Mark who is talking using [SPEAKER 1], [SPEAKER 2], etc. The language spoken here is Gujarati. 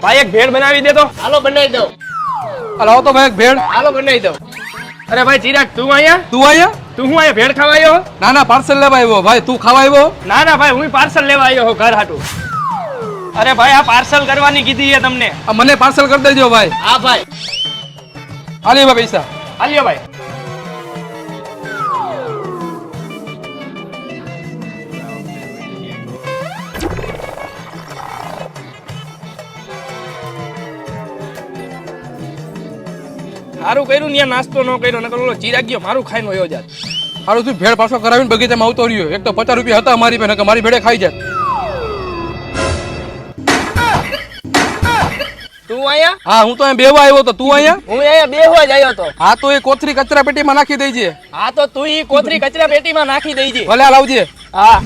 [SPEAKER 1] ભાઈ એક ભેળ બનાવી દે તો.
[SPEAKER 2] હાલો બનાવી દઉં.
[SPEAKER 3] લાવો તો ભાઈ એક ભેળ.
[SPEAKER 2] હાલો બનાવી દઉં.
[SPEAKER 1] અરે ભાઈ ચિરાગ તું અહીંયા?
[SPEAKER 3] તું અહીંયા?
[SPEAKER 1] તું હું અહીંયા ભેળ ખાવા આવ્યો?
[SPEAKER 3] ના ના પાર્સલ લેવા આવ્યો ભાઈ. તું ખાવા આવ્યો?
[SPEAKER 1] ના ના ભાઈ હું પાર્સલ લેવા આવ્યો હું ઘર હાટું. અરે ભાઈ આ પાર્સલ કરવાની કીધી છે તમને.
[SPEAKER 3] આ મને પાર્સલ કરી દેજો ભાઈ.
[SPEAKER 2] હા ભાઈ.
[SPEAKER 3] આલી ભાઈ પૈસા.
[SPEAKER 1] હાલ્યો ભાઈ. સારું કર્યું ને નાસ્તો ન કર્યો નકર ઓલો ચિરાગ ગયો મારું ખાઈને વયો જાત.
[SPEAKER 3] હારું તું ભેળ પાછો કરાવીને બગીચામાં આવતો રહ્યો. એક તો 50 રૂપિયા હતા અમારી પાસે, મારી ભેળે ખાઈ જાય.
[SPEAKER 1] તું અહીંયા?
[SPEAKER 3] હા હું તો અહીંયા બેવા આવ્યો તો. તું અહીંયા?
[SPEAKER 1] હું અહીંયા બેહવા જ આવ્યો તો.
[SPEAKER 3] હા તો એ કોથરી કચરા પેટીમાં નાખી દેજે.
[SPEAKER 1] હા તો તું ઈ કોથરી કચરા પેટીમાં નાખી દેજે.
[SPEAKER 3] ભલે આ લાવજે.
[SPEAKER 1] હા